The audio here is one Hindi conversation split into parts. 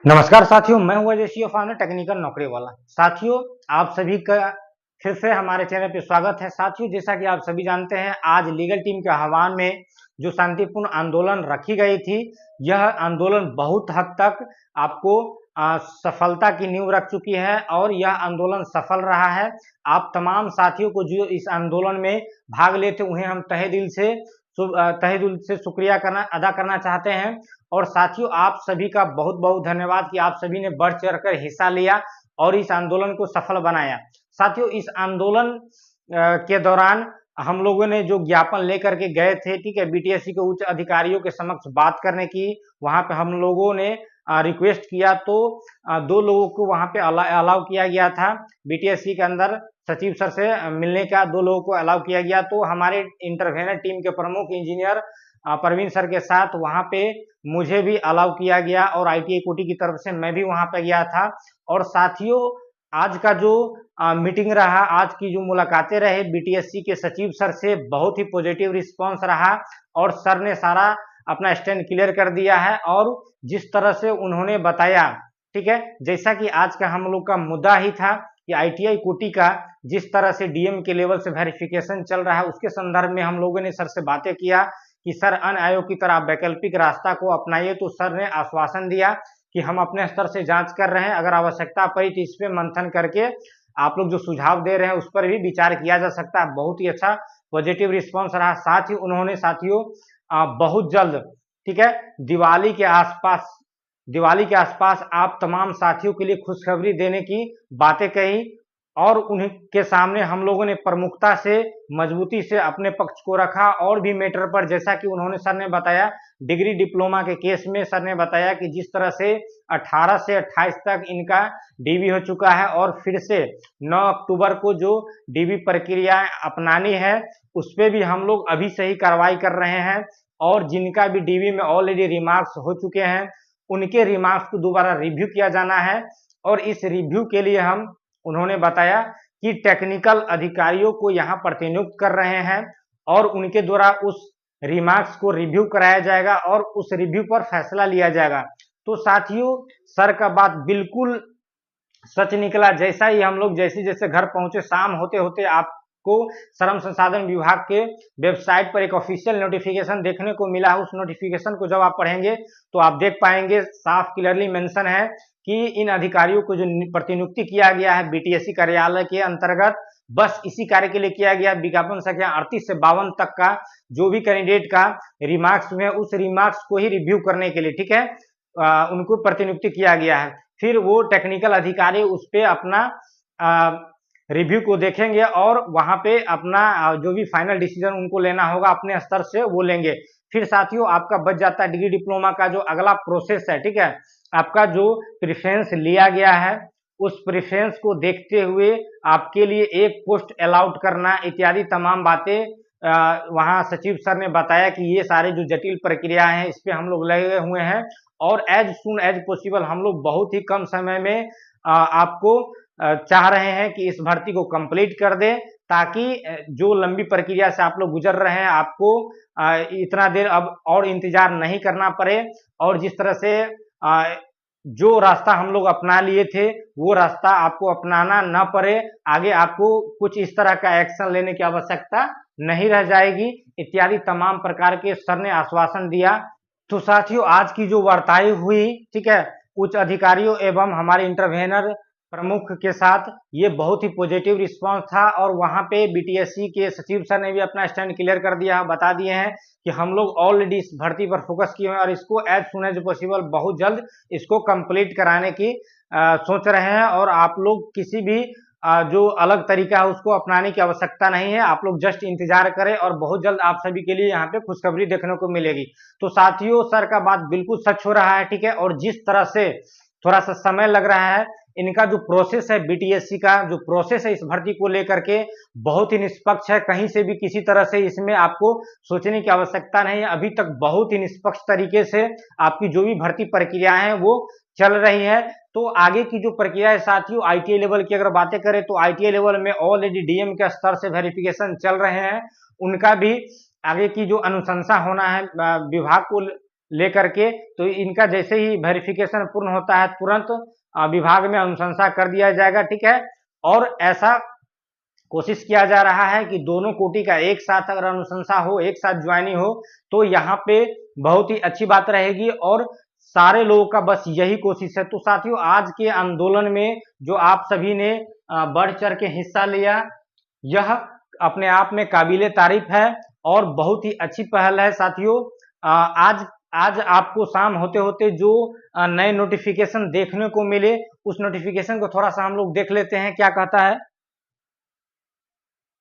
नमस्कार साथियों, मैं हूं अजय सीओ फाउंडर टेक्निकल नौकरी वाला। साथियों, आप सभी का फिर से हमारे चैनल पे स्वागत है। साथियों, जैसा कि आप सभी जानते हैं, आज लीगल टीम के आह्वान में जो शांतिपूर्ण आंदोलन रखी गई थी, यह आंदोलन बहुत हद तक आपको सफलता की नींव रख चुकी है और यह आंदोलन सफल रहा है। आप तमाम साथियों को जो इस आंदोलन में भाग लेते, उन्हें हम तहे दिल से शुक्रिया अदा करना चाहते हैं। और साथियों, आप सभी का बहुत बहुत धन्यवाद कि आप सभी ने बढ़ चढ़कर हिस्सा लिया और इस आंदोलन को सफल बनाया। साथियों, इस आंदोलन के दौरान हम लोगों ने जो ज्ञापन लेकर के गए थे, ठीक है, बीटीएससी के उच्च अधिकारियों के समक्ष बात करने की, वहां पे हम लोगों ने रिक्वेस्ट किया तो 2 लोगों को वहां पे अलाउ किया गया था। बीटीएससी के अंदर सचिव सर से मिलने का 2 लोगों को अलाउ किया गया। तो हमारे इंटरवेनर टीम के प्रमुख इंजीनियर परवीन सर के साथ वहां पे मुझे भी अलाउ किया गया और आईटीआई कोटी की तरफ से मैं भी वहां पे गया था। और साथियों, आज का जो मीटिंग रहा, आज की जो मुलाकातें रहे बीटीएससी के सचिव सर से, बहुत ही पॉजिटिव रिस्पांस रहा और सर ने सारा अपना स्टैंड क्लियर कर दिया है। और जिस तरह से उन्होंने बताया, ठीक है, जैसा कि आज का हम लोग का मुद्दा ही था कि आईटीआई कोटी का जिस तरह से डीएम के लेवल से वेरिफिकेशन चल रहा है, उसके संदर्भ में हम लोगों ने सर से बातें किया कि सर अन्य आयोग की तरह वैकल्पिक रास्ता को अपनाइए। तो सर ने आश्वासन दिया कि हम अपने स्तर से जांच कर रहे हैं, अगर आवश्यकता पड़ी तो इस पे मंथन करके आप लोग जो सुझाव दे रहे हैं उस पर भी विचार किया जा सकता है। बहुत ही अच्छा पॉजिटिव रिस्पांस रहा। साथ ही उन्होंने साथियों बहुत जल्द, ठीक है, दिवाली के आसपास आप तमाम साथियों के लिए खुशखबरी देने की बातें कही और उनके सामने हम लोगों ने प्रमुखता से, मजबूती से अपने पक्ष को रखा। और भी मैटर पर, जैसा कि उन्होंने सर ने बताया, डिग्री डिप्लोमा के केस में सर ने बताया कि जिस तरह से 18 से 28 तक इनका डीबी हो चुका है और फिर से 9 अक्टूबर को जो डीबी प्रक्रिया अपनानी है उस पर भी हम लोग अभी से ही कार्रवाई कर रहे हैं। और जिनका भी डीबी में ऑलरेडी रिमार्क्स हो चुके हैं, उनके रिमार्क्स को दोबारा रिव्यू किया जाना है। और इस रिव्यू के लिए हम, उन्होंने बताया कि टेक्निकल अधिकारियों को यहाँ प्रतिनियुक्त कर रहे हैं और उनके द्वारा उस रिमार्क्स को रिव्यू कराया जाएगा और उस रिव्यू पर फैसला लिया जाएगा। तो साथियों, सर का बात बिल्कुल सच निकला। जैसा ही हम लोग जैसे जैसे घर पहुंचे, शाम होते होते आपको श्रम संसाधन विभाग के वेबसाइट पर एक ऑफिशियल नोटिफिकेशन देखने को मिला है। उस नोटिफिकेशन को जब आप पढ़ेंगे तो आप देख पाएंगे, साफ क्लियरली मेंशन है कि इन अधिकारियों को जो प्रतिनियुक्ति किया गया है बीटीएससी कार्यालय के अंतर्गत, बस इसी कार्य के लिए किया गया। विज्ञापन संख्या 38 से 52 तक का जो भी कैंडिडेट का रिमार्क्स हुए, उस रिमार्क्स को ही रिव्यू करने के लिए, ठीक है, उनको प्रतिनियुक्ति किया गया है। फिर वो टेक्निकल अधिकारी उस पे अपना रिव्यू को देखेंगे और वहां पे अपना जो भी फाइनल डिसीजन उनको लेना होगा अपने स्तर से वो लेंगे। फिर साथियों, आपका बच जाता है डिग्री डिप्लोमा का जो अगला प्रोसेस है, ठीक है, आपका जो प्रेफरेंस लिया गया है उस प्रेफरेंस को देखते हुए आपके लिए एक पोस्ट अलाउट करना इत्यादि तमाम बातें वहां सचिव सर ने बताया कि ये सारे जो जटिल प्रक्रिया हैं इस पे हम लोग लगे हुए हैं और एज सुन एज पॉसिबल हम लोग बहुत ही कम समय में आपको चाह रहे हैं कि इस भर्ती को कंप्लीट कर दे, ताकि जो लंबी प्रक्रिया से आप लोग गुजर रहे हैं आपको इतना देर अब और इंतजार नहीं करना पड़े। और जिस तरह से जो रास्ता हम लोग अपना लिए थे वो रास्ता आपको अपनाना न पड़े, आगे आपको कुछ इस तरह का एक्शन लेने की आवश्यकता नहीं रह जाएगी, इत्यादि तमाम प्रकार के सर ने आश्वासन दिया। तो साथियों, आज की जो वार्ताएं हुई, ठीक है, उच्च अधिकारियों एवं हमारे इंटरवेनर प्रमुख के साथ, ये बहुत ही पॉजिटिव रिस्पांस था। और वहां पे बीटीएससी के सचिव सर ने भी अपना स्टैंड क्लियर कर दिया, बता दिए हैं कि हम लोग ऑलरेडी इस भर्ती पर फोकस किए हैं और इसको एज सुन एज पॉसिबल बहुत जल्द इसको कंप्लीट कराने की सोच रहे हैं। और आप लोग किसी भी जो अलग तरीका है उसको अपनाने की आवश्यकता नहीं है, आप लोग जस्ट इंतजार करें और बहुत जल्द आप सभी के लिए यहाँ पे खुशखबरी देखने को मिलेगी। तो साथियों, सर का बात बिल्कुल सच हो रहा है, ठीक है। और जिस तरह से थोड़ा सा समय लग रहा है, इनका जो प्रोसेस है, बीटीएससी का जो प्रोसेस है इस भर्ती को लेकर के बहुत ही निष्पक्ष है। कहीं से भी किसी तरह से इसमें आपको सोचने की आवश्यकता नहीं है। अभी तक बहुत ही निष्पक्ष तरीके से आपकी जो भी भर्ती प्रक्रियाएं हैं वो चल रही है। तो आगे की जो प्रक्रिया है साथियों, आईटीआई लेवल की अगर बातें करें तो आईटीआई लेवल में ऑलरेडी डीएम के स्तर से वेरिफिकेशन चल रहे हैं, उनका भी आगे की जो अनुशंसा होना है विभाग को लेकर के, तो इनका जैसे ही वेरिफिकेशन पूर्ण होता है तुरंत विभाग में अनुशंसा कर दिया जाएगा, ठीक है। और ऐसा कोशिश किया जा रहा है कि दोनों कोटि का एक साथ अगर अनुशंसा हो, एक साथ ज्वाइनिंग हो, तो यहाँ पे बहुत ही अच्छी बात रहेगी और सारे लोगों का बस यही कोशिश है। तो साथियों, आज के आंदोलन में जो आप सभी ने बढ़ चढ़ के हिस्सा लिया, यह अपने आप में काबिले तारीफ है और बहुत ही अच्छी पहल है। साथियों, आज आपको शाम होते होते जो नए नोटिफिकेशन देखने को मिले, उस नोटिफिकेशन को थोड़ा सा हम लोग देख लेते हैं, क्या कहता है।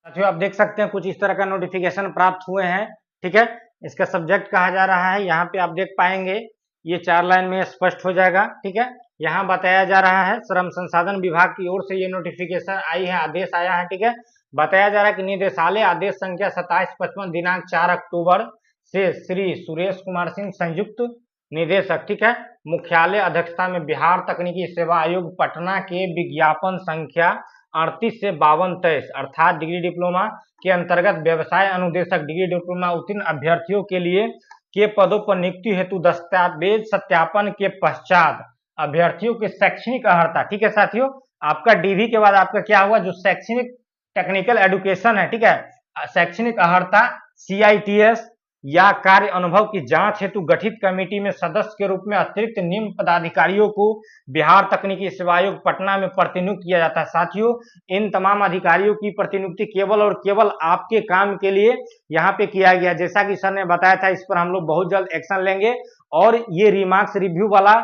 साथियों, आप देख सकते हैं कुछ इस तरह का नोटिफिकेशन प्राप्त हुए हैं, ठीक है। इसका सब्जेक्ट कहा जा रहा है, यहाँ पे आप देख पाएंगे, ये 4 लाइन में स्पष्ट हो जाएगा, ठीक है। यहाँ बताया जा रहा है श्रम संसाधन विभाग की ओर से ये नोटिफिकेशन आई है, आदेश आया है, ठीक है। बताया जा रहा है कि निदेशालय आदेश संख्या 2755 दिनांक 4 अक्टूबर से श्री सुरेश कुमार सिंह संयुक्त निदेशक, ठीक है, मुख्यालय अध्यक्षता में बिहार तकनीकी सेवा आयोग पटना के विज्ञापन संख्या 38 से 5223 अर्थात डिग्री डिप्लोमा के अंतर्गत व्यवसाय अनुदेशक डिग्री डिप्लोमा उत्तीर्ण अभ्यर्थियों के लिए के पदों पर नियुक्ति हेतु दस्तावेज सत्यापन के पश्चात अभ्यर्थियों की शैक्षणिक अर्हता, ठीक है साथियों, आपका डीवी के बाद आपका क्या हुआ, जो शैक्षणिक टेक्निकल एजुकेशन है, ठीक है, शैक्षणिक अर्हता CITS या कार्य अनुभव की जांच हेतु गठित कमेटी में सदस्य के रूप में अतिरिक्त निम्न पदाधिकारियों को बिहार तकनीकी सेवा आयोग पटना में प्रतिनियुक्त किया जाता है। साथियों, इन तमाम अधिकारियों की प्रतिनियुक्ति केवल और केवल आपके काम के लिए यहाँ पे किया गया। जैसा कि सर ने बताया था, इस पर हम लोग बहुत जल्द एक्शन लेंगे और ये रिमार्क्स रिव्यू वाला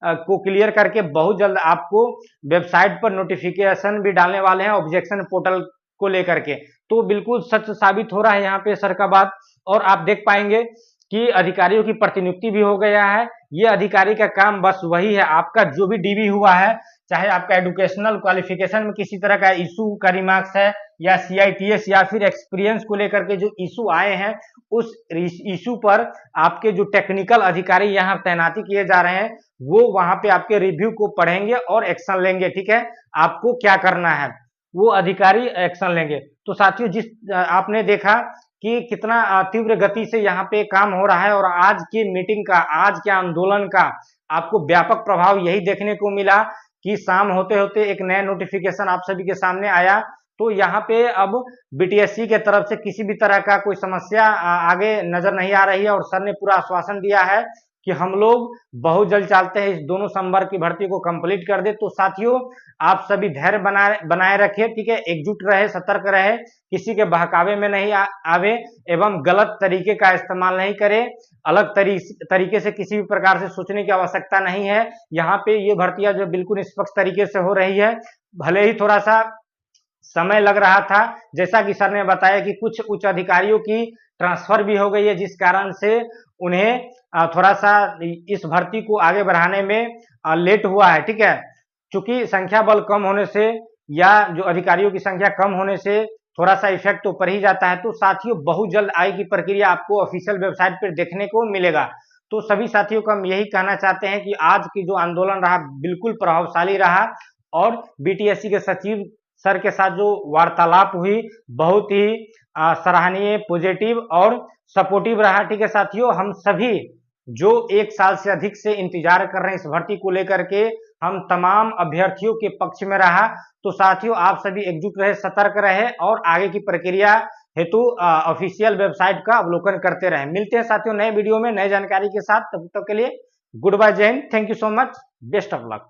को क्लियर करके बहुत जल्द आपको वेबसाइट पर नोटिफिकेशन भी डालने वाले हैं ऑब्जेक्शन पोर्टल को लेकर के। तो बिल्कुल सच साबित हो रहा है यहाँ पे सर का बात। और आप देख पाएंगे कि अधिकारियों की प्रतिनियुक्ति भी हो गया है। ये अधिकारी का काम बस वही है, आपका जो भी डीवी हुआ है, चाहे आपका एजुकेशनल क्वालिफिकेशन में किसी तरह का इशू का रिमार्क्स है या CITS या फिर एक्सपीरियंस को लेकर के जो इशू आए हैं, उस इशू पर आपके जो टेक्निकल अधिकारी यहाँ तैनाती किए जा रहे हैं, वो वहां पे आपके रिव्यू को पढ़ेंगे और एक्शन लेंगे, ठीक है। आपको क्या करना है, वो अधिकारी एक्शन लेंगे। तो साथियों, जिस आपने देखा कि कितना तीव्र गति से यहाँ पे काम हो रहा है और आज की मीटिंग का, आज के आंदोलन का आपको व्यापक प्रभाव यही देखने को मिला कि शाम होते होते एक नया नोटिफिकेशन आप सभी के सामने आया। तो यहाँ पे अब BTSC के तरफ से किसी भी तरह का कोई समस्या आगे नजर नहीं आ रही है और सर ने पूरा आश्वासन दिया है कि हम लोग बहुत जल्द चाहते हैं इस दोनों संवर्ग की भर्ती को कंप्लीट कर दे। तो साथियों, आप सभी धैर्य बनाए रखिए, ठीक है, एकजुट रहे, सतर्क रहे, किसी के बहकावे में नहीं आवे एवं गलत तरीके का इस्तेमाल नहीं करे, अलग तरीके से किसी भी प्रकार से सोचने की आवश्यकता नहीं है। यहाँ पे ये भर्तियां जो बिल्कुल निष्पक्ष तरीके से हो रही है, भले ही थोड़ा सा समय लग रहा था, जैसा कि सर ने बताया कि कुछ उच्च अधिकारियों की ट्रांसफर भी हो गई है, जिस कारण से उन्हें थोड़ा सा इस भर्ती को आगे बढ़ाने में लेट हुआ है, ठीक है। चूंकि संख्या बल कम होने से या जो अधिकारियों की संख्या कम होने से थोड़ा सा इफेक्ट तो पड़ ही जाता है। तो साथियों, बहुत जल्द आगे की प्रक्रिया आपको ऑफिशियल वेबसाइट पर देखने को मिलेगा। तो सभी साथियों को हम यही कहना चाहते हैं कि आज की जो आंदोलन रहा बिल्कुल प्रभावशाली रहा और BTSC के सचिव सर के साथ जो वार्तालाप हुई बहुत ही सराहनीय, पॉजिटिव और सपोर्टिव रहा, ठीक है साथियों। हम सभी जो 1 साल से अधिक से इंतजार कर रहे हैं इस भर्ती को लेकर के, हम तमाम अभ्यर्थियों के पक्ष में रहा। तो साथियों, आप सभी एकजुट रहे, सतर्क रहे और आगे की प्रक्रिया हेतु ऑफिशियल वेबसाइट का अवलोकन करते रहे। मिलते हैं साथियों नए वीडियो में नए जानकारी के साथ, तब तक के लिए गुड बाय, जय Hind, thank you so much, best of luck.